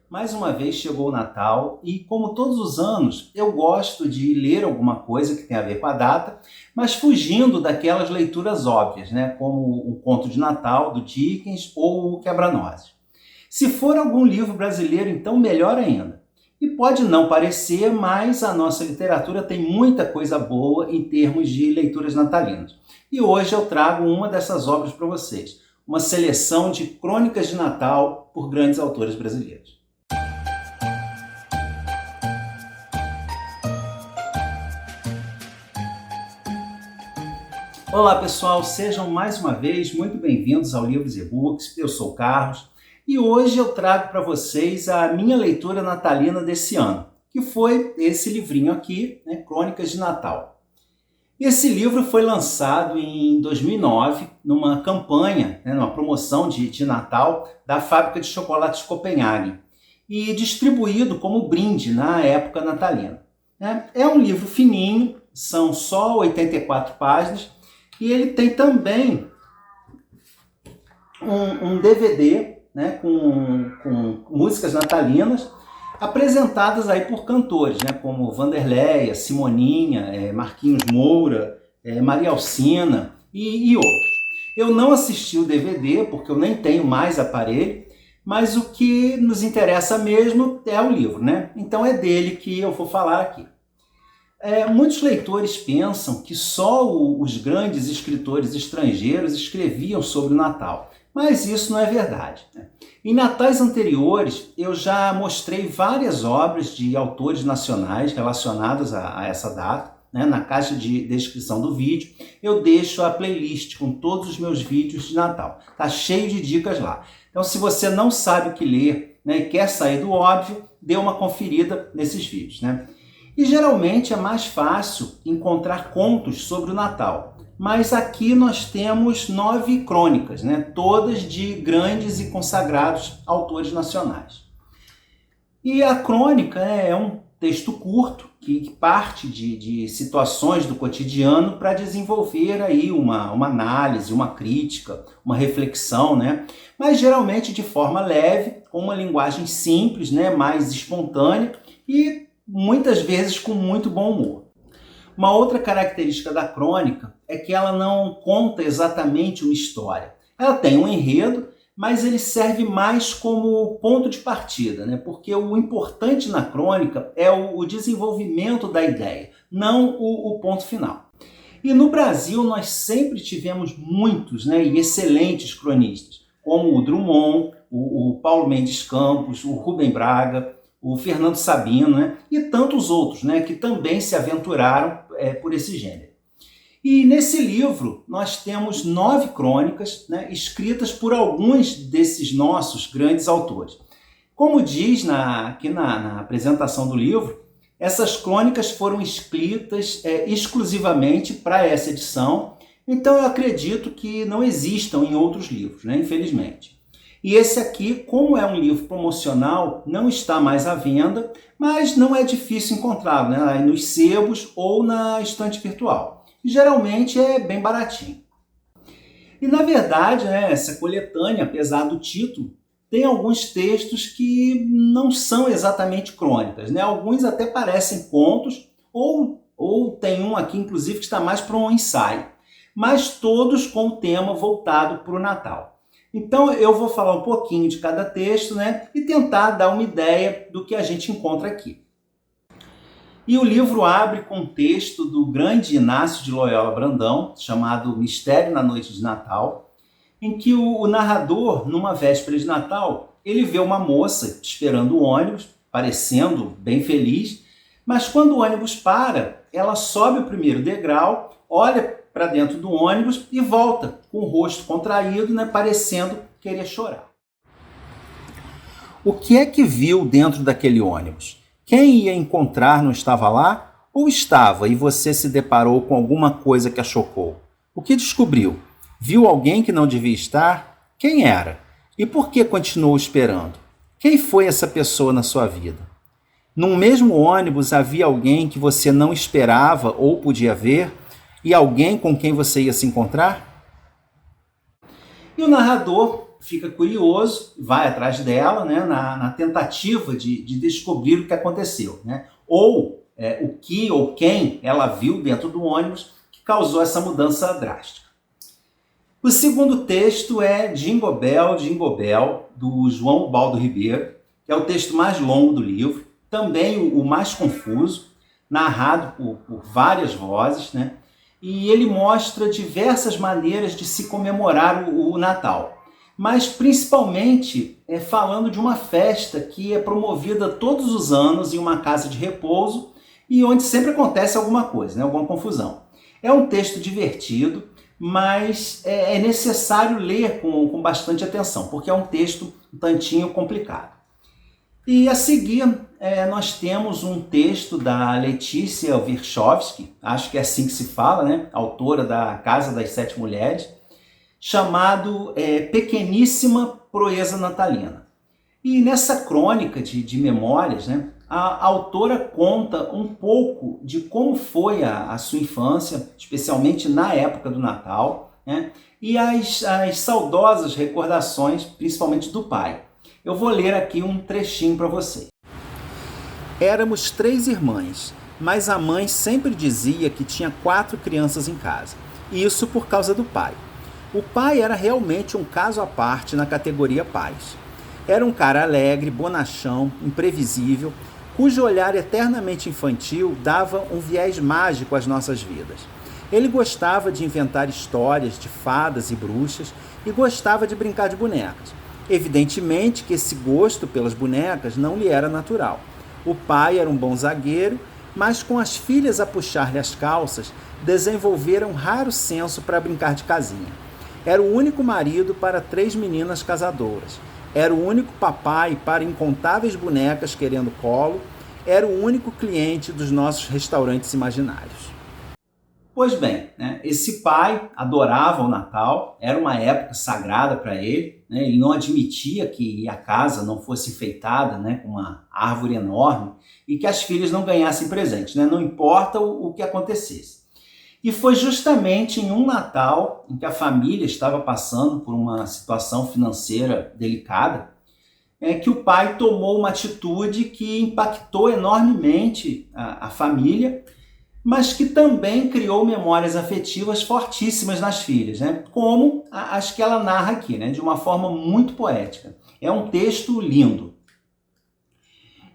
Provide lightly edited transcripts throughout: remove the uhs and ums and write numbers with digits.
mais uma vez chegou o Natal e, como todos os anos, eu gosto de ler alguma coisa que tem a ver com a data, mas fugindo daquelas leituras óbvias, né? Como o Conto de Natal, do Dickens, ou o Quebra-Nozes. Se for algum livro brasileiro, então melhor ainda. E pode não parecer, mas a nossa literatura tem muita coisa boa em termos de leituras natalinas. E hoje eu trago uma dessas obras para vocês, uma seleção de crônicas de Natal por grandes autores brasileiros. Olá pessoal, sejam mais uma vez muito bem-vindos ao Livros e Books. Eu sou o Carlos e hoje eu trago para vocês a minha leitura natalina desse ano, que foi esse livrinho aqui, né, Crônicas de Natal. Esse livro foi lançado em 2009 numa campanha, né, numa promoção de Natal da fábrica de chocolates Copenhague e distribuído como brinde na época natalina. É um livro fininho, são só 84 páginas, e ele tem também um DVD, né, com músicas natalinas apresentadas aí por cantores, né, como Vanderleia, Simoninha, Marquinhos Moura, Maria Alcina e outros. Eu não assisti o DVD porque eu nem tenho mais aparelho, mas o que nos interessa mesmo é o livro, né? Então é dele que eu vou falar aqui. Muitos leitores pensam que só os grandes escritores estrangeiros escreviam sobre o Natal, mas isso não é verdade, né? Em natais anteriores, eu já mostrei várias obras de autores nacionais relacionadas a essa data, né? Na caixa de descrição do vídeo, eu deixo a playlist com todos os meus vídeos de Natal. Tá cheio de dicas lá. Então, se você não sabe o que ler, né, e quer sair do óbvio, dê uma conferida nesses vídeos, né? E geralmente é mais fácil encontrar contos sobre o Natal. Mas aqui nós temos 9 crônicas, né? Todas de grandes e consagrados autores nacionais. E a crônica é um texto curto que parte de situações do cotidiano para desenvolver aí uma análise, uma crítica, uma reflexão, né? Mas geralmente de forma leve, com uma linguagem simples, né? Mais espontânea e muitas vezes com muito bom humor. Uma outra característica da crônica é que ela não conta exatamente uma história. Ela tem um enredo, mas ele serve mais como ponto de partida, né? Porque o importante na crônica é o desenvolvimento da ideia, não o ponto final. E no Brasil nós sempre tivemos muitos, né, e excelentes cronistas, como o Drummond, o Paulo Mendes Campos, o Rubem Braga, o Fernando Sabino, né, e tantos outros, né, que também se aventuraram por esse gênero. E nesse livro nós temos 9 crônicas, né, escritas por alguns desses nossos grandes autores. Como diz aqui na apresentação do livro, essas crônicas foram escritas exclusivamente para essa edição, então eu acredito que não existam em outros livros, né, infelizmente. E esse aqui, como é um livro promocional, não está mais à venda, mas não é difícil encontrá-lo, né, nos sebos ou na estante virtual. Geralmente é bem baratinho. E na verdade, né, essa coletânea, apesar do título, tem alguns textos que não são exatamente crônicas, né? Alguns até parecem contos, ou tem um aqui, inclusive, que está mais para um ensaio, mas todos com o tema voltado para o Natal. Então eu vou falar um pouquinho de cada texto, né, e tentar dar uma ideia do que a gente encontra aqui. E o livro abre com um texto do grande Inácio de Loyola Brandão, chamado Mistério na Noite de Natal, em que o narrador, numa véspera de Natal, ele vê uma moça esperando o ônibus, parecendo bem feliz, mas quando o ônibus para, ela sobe o primeiro degrau, olha para dentro do ônibus e volta com o rosto contraído, né, parecendo querer chorar. O que é que viu dentro daquele ônibus? Quem ia encontrar não estava lá? Ou estava e você se deparou com alguma coisa que a chocou? O que descobriu? Viu alguém que não devia estar? Quem era? E por que continuou esperando? Quem foi essa pessoa na sua vida? Num mesmo ônibus havia alguém que você não esperava ou podia ver? E alguém com quem você ia se encontrar? E o narrador fica curioso, vai atrás dela, né, na tentativa de descobrir o que aconteceu, né? Ou o que ou quem ela viu dentro do ônibus que causou essa mudança drástica. O segundo texto é Jingle Bell, Jingle Bell, do João Ubaldo Ribeiro, que é o texto mais longo do livro, também o mais confuso, narrado por várias vozes, né? E ele mostra diversas maneiras de se comemorar o Natal, mas principalmente falando de uma festa que é promovida todos os anos em uma casa de repouso e onde sempre acontece alguma coisa, né? Alguma confusão. É um texto divertido, mas é necessário ler com bastante atenção, porque é um texto um tantinho complicado. E a seguir, nós temos um texto da Letícia Wierchowski, acho que é assim que se fala, né? Autora da Casa das Sete Mulheres, chamado Pequeníssima Proeza Natalina. E nessa crônica de memórias, né, a autora conta um pouco de como foi a sua infância, especialmente na época do Natal, né, e as saudosas recordações, principalmente do pai. Eu vou ler aqui um trechinho para você. Éramos 3 irmãs, mas a mãe sempre dizia que tinha 4 crianças em casa. Isso por causa do pai. O pai era realmente um caso à parte na categoria pais. Era um cara alegre, bonachão, imprevisível, cujo olhar eternamente infantil dava um viés mágico às nossas vidas. Ele gostava de inventar histórias de fadas e bruxas e gostava de brincar de bonecas. Evidentemente que esse gosto pelas bonecas não lhe era natural. O pai era um bom zagueiro, mas com as filhas a puxar-lhe as calças, desenvolvera um raro senso para brincar de casinha. Era o único marido para 3 meninas casadoras. Era o único papai para incontáveis bonecas querendo colo. Era o único cliente dos nossos restaurantes imaginários. Pois bem, né, esse pai adorava o Natal, era uma época sagrada para ele, né, ele não admitia que a casa não fosse enfeitada, né, com uma árvore enorme e que as filhas não ganhassem presente, né, não importa o que acontecesse. E foi justamente em um Natal em que a família estava passando por uma situação financeira delicada, que o pai tomou uma atitude que impactou enormemente a família, mas que também criou memórias afetivas fortíssimas nas filhas, né? Como as que ela narra aqui, né? De uma forma muito poética. É um texto lindo.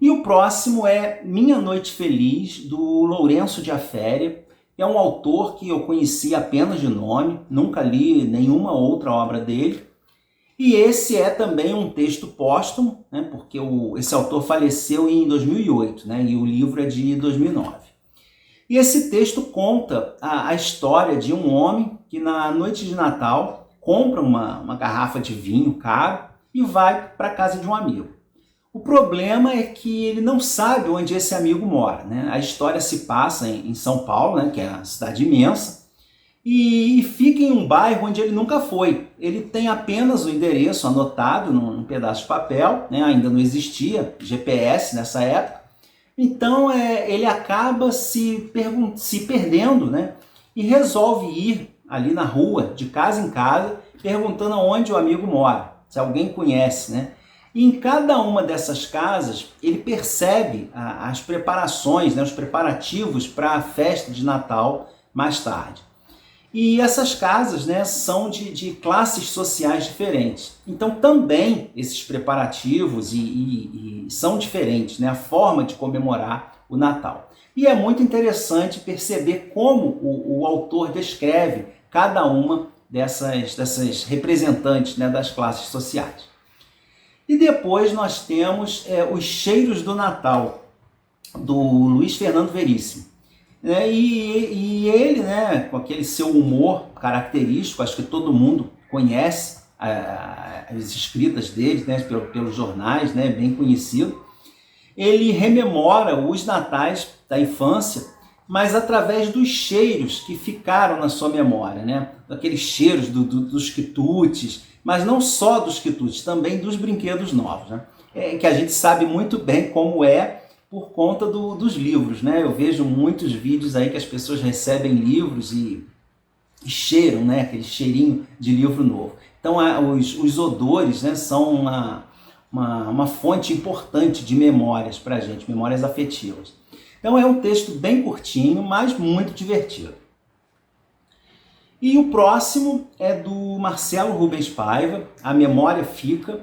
E o próximo é Minha Noite Feliz, do Lourenço de Aféria, que é um autor que eu conheci apenas de nome, nunca li nenhuma outra obra dele. E esse é também um texto póstumo, né? Porque esse autor faleceu em 2008, né? E o livro é de 2009. E esse texto conta a história de um homem que na noite de Natal compra uma garrafa de vinho caro e vai para a casa de um amigo. O problema é que ele não sabe onde esse amigo mora, né? A história se passa em São Paulo, né? Que é uma cidade imensa, e fica em um bairro onde ele nunca foi. Ele tem apenas o endereço anotado num pedaço de papel, né? Ainda não existia GPS nessa época. Então ele acaba se perdendo, né? E resolve ir ali na rua, de casa em casa, perguntando onde o amigo mora, se alguém conhece, né? E em cada uma dessas casas ele percebe as preparações, né? Os preparativos para a festa de Natal mais tarde. E essas casas, né, são de classes sociais diferentes. Então também esses preparativos e são diferentes, né, a forma de comemorar o Natal. E é muito interessante perceber como o autor descreve cada uma dessas representantes, né, das classes sociais. E depois nós temos Os Cheiros do Natal, do Luiz Fernando Veríssimo. E ele, né, com aquele seu humor característico, acho que todo mundo conhece as escritas dele, né, pelos jornais, né, bem conhecido. Ele rememora os natais da infância, mas através dos cheiros que ficaram na sua memória, né? Aqueles cheiros dos quitutes, mas não só dos quitutes, também dos brinquedos novos, né? Que a gente sabe muito bem como é por conta dos livros, né? Eu vejo muitos vídeos aí que as pessoas recebem livros e cheiram, né? Aquele cheirinho de livro novo. Então, os odores, né, são uma fonte importante de memórias para a gente, memórias afetivas. Então, é um texto bem curtinho, mas muito divertido. E o próximo é do Marcelo Rubens Paiva, A Memória Fica,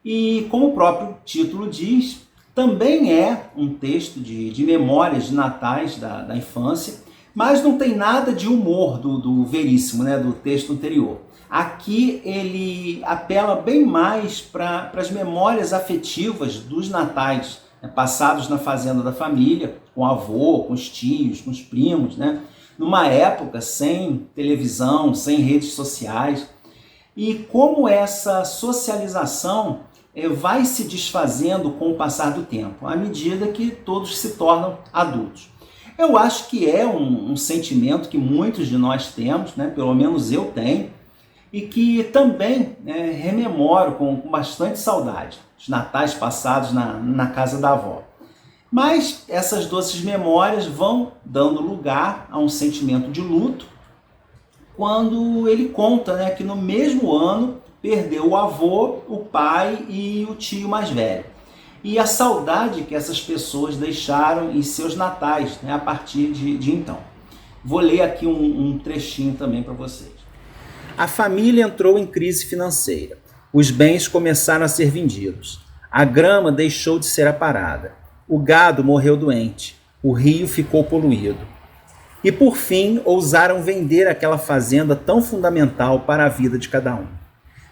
e como o próprio título diz, também é um texto de memórias de natais da infância, mas não tem nada de humor do Veríssimo, né, do texto anterior. Aqui ele apela bem mais para as memórias afetivas dos natais, né, passados na fazenda da família, com o avô, com os tios, com os primos, né, numa época sem televisão, sem redes sociais. E como essa socialização vai se desfazendo com o passar do tempo, à medida que todos se tornam adultos. Eu acho que é um sentimento que muitos de nós temos, né? Pelo menos eu tenho, e que também rememoro com bastante saudade os natais passados na casa da avó. Mas essas doces memórias vão dando lugar a um sentimento de luto quando ele conta, né, que no mesmo ano perdeu o avô, o pai e o tio mais velho. E a saudade que essas pessoas deixaram em seus natais, né, a partir de então. Vou ler aqui um trechinho também para vocês. A família entrou em crise financeira. Os bens começaram a ser vendidos. A grama deixou de ser aparada. O gado morreu doente. O rio ficou poluído. E por fim, ousaram vender aquela fazenda tão fundamental para a vida de cada um.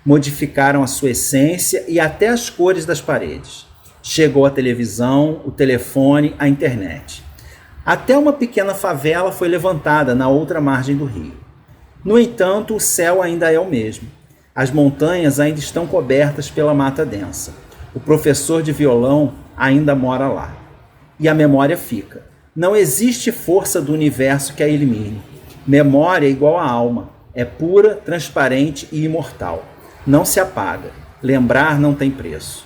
Modificaram a sua essência e até as cores das paredes. Chegou a televisão, o telefone, a internet. Até uma pequena favela foi levantada na outra margem do rio. No entanto, o céu ainda é o mesmo. As montanhas ainda estão cobertas pela mata densa. O professor de violão ainda mora lá. E a memória fica. Não existe força do universo que a elimine. Memória é igual à alma. É pura, transparente e imortal. Não se apaga. Lembrar não tem preço.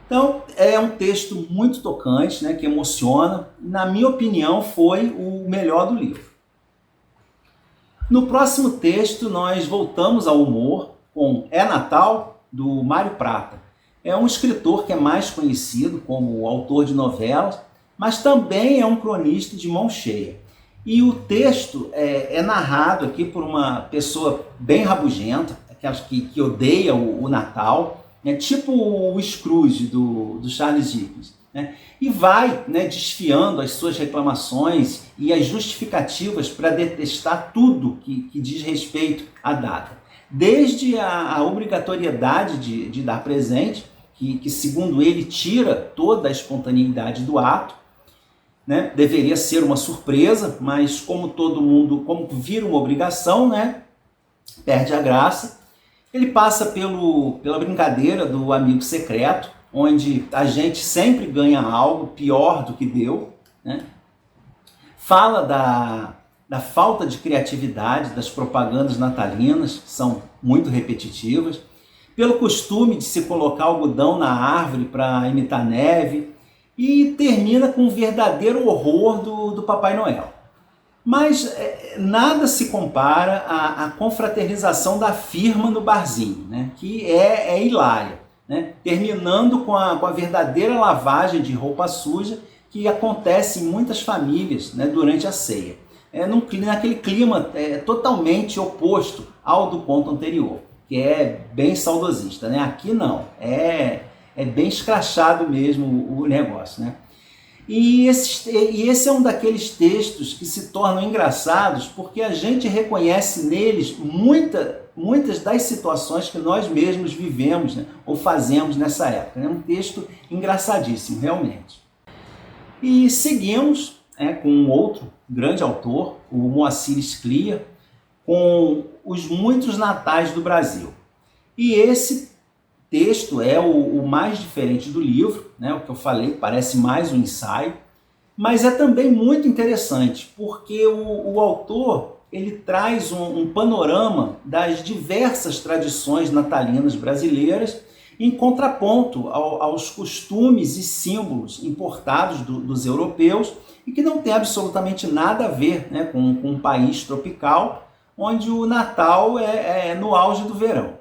Então, é um texto muito tocante, né, que emociona. Na minha opinião, foi o melhor do livro. No próximo texto, nós voltamos ao humor com É Natal, do Mário Prata. É um escritor que é mais conhecido como autor de novelas, mas também é um cronista de mão cheia. E o texto é narrado aqui por uma pessoa bem rabugenta, aquelas que odeia o Natal, né? Tipo o Scrooge do Charles Dickens. Né? E vai, né, desfiando as suas reclamações e as justificativas para detestar tudo que diz respeito à data. Desde a obrigatoriedade de dar presente, que segundo ele tira toda a espontaneidade do ato, né? Deveria ser uma surpresa, mas como todo mundo, como vira uma obrigação, né? Perde a graça. Ele passa pela brincadeira do amigo secreto, onde a gente sempre ganha algo pior do que deu, né? Fala da falta de criatividade das propagandas natalinas, que são muito repetitivas, pelo costume de se colocar algodão na árvore para imitar neve, e termina com um verdadeiro horror do Papai Noel. Mas nada se compara à confraternização da firma no barzinho, né? Que é hilária, né? Terminando com a verdadeira lavagem de roupa suja que acontece em muitas famílias, né, durante a ceia. Naquele clima totalmente oposto ao do conto anterior, que é bem saudosista, né? Aqui não, é bem escrachado mesmo o negócio, né? E esse é um daqueles textos que se tornam engraçados porque a gente reconhece neles muitas das situações que nós mesmos vivemos, né, ou fazemos nessa época. É um texto engraçadíssimo, realmente. E seguimos com um outro grande autor, o Moacir Sclia, com Os Muitos Natais do Brasil. E esse texto é o mais diferente do livro, né? O que eu falei, parece mais um ensaio, mas é também muito interessante, porque o autor ele traz um panorama das diversas tradições natalinas brasileiras em contraponto aos costumes e símbolos importados dos europeus e que não tem absolutamente nada a ver, né, com um país tropical onde o Natal é no auge do verão.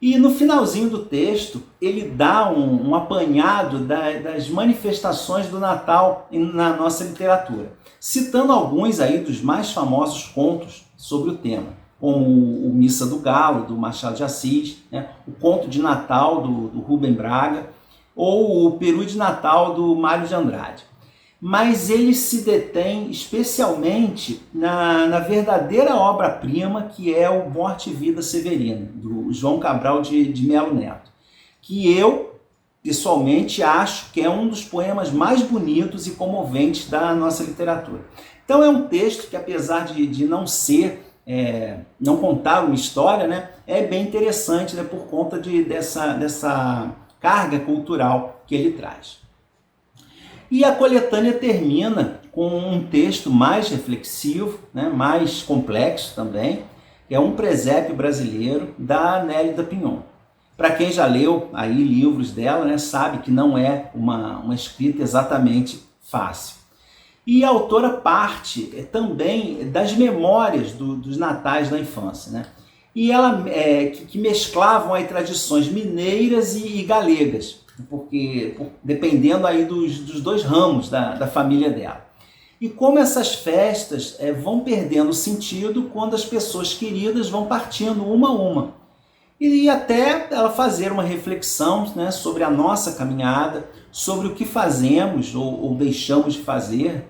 E no finalzinho do texto, ele dá um apanhado das manifestações do Natal na nossa literatura, citando alguns aí dos mais famosos contos sobre o tema, como o Missa do Galo, do Machado de Assis, né? O Conto de Natal, do Rubem Braga, ou o Peru de Natal, do Mário de Andrade. Mas ele se detém especialmente na verdadeira obra-prima, que é o Morte e Vida Severina, do João Cabral de Melo Neto, que eu, pessoalmente, acho que é um dos poemas mais bonitos e comoventes da nossa literatura. Então é um texto que, apesar de não ser, não contar uma história, né, é bem interessante, né, por conta dessa carga cultural que ele traz. E a coletânea termina com um texto mais reflexivo, né, mais complexo também, que é um presépio brasileiro da Nélida Pinhon. Para quem já leu aí livros dela, né, sabe que não é uma escrita exatamente fácil. E a autora parte também das memórias dos natais da infância, né? E ela que mesclavam aí tradições mineiras e galegas, dependendo aí dos dois ramos da família dela. E como essas festas vão perdendo sentido quando as pessoas queridas vão partindo uma a uma. E até ela fazer uma reflexão, né, sobre a nossa caminhada, sobre o que fazemos ou deixamos de fazer,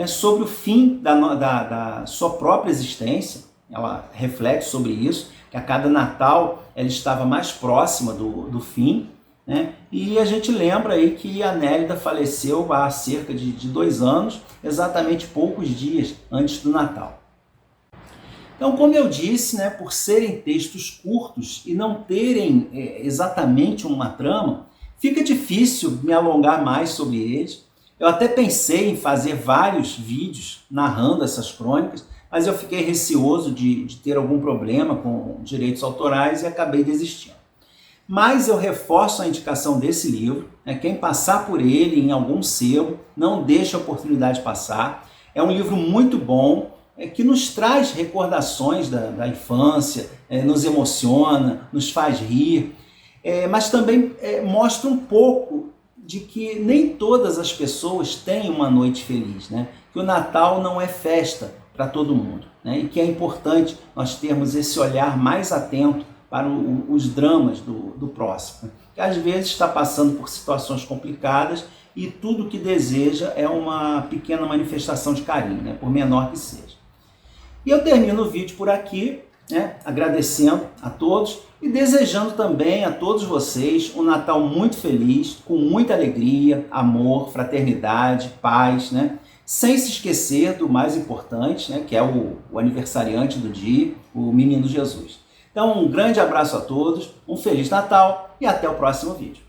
sobre o fim da sua própria existência. Ela reflete sobre isso, que a cada Natal ela estava mais próxima do fim, né? E a gente lembra aí que a Nélida faleceu há cerca de 2 anos, exatamente poucos dias antes do Natal. Então, como eu disse, né, por serem textos curtos e não terem exatamente uma trama, fica difícil me alongar mais sobre eles. Eu até pensei em fazer vários vídeos narrando essas crônicas, mas eu fiquei receoso de ter algum problema com direitos autorais e acabei desistindo. Mas eu reforço a indicação desse livro, né? Quem passar por ele em algum sebo, não deixe a oportunidade passar. É um livro muito bom, que nos traz recordações da infância, nos emociona, nos faz rir, mas também mostra um pouco de que nem todas as pessoas têm uma noite feliz, né? Que o Natal não é festa para todo mundo, né? E que é importante nós termos esse olhar mais atento para os dramas do próximo, que às vezes está passando por situações complicadas e tudo que deseja é uma pequena manifestação de carinho, né? Por menor que seja. E eu termino o vídeo por aqui, né? Agradecendo a todos e desejando também a todos vocês um Natal muito feliz, com muita alegria, amor, fraternidade, paz, né? Sem se esquecer do mais importante, né? Que é o aniversariante do dia, o Menino Jesus. Então, um grande abraço a todos, um Feliz Natal e até o próximo vídeo.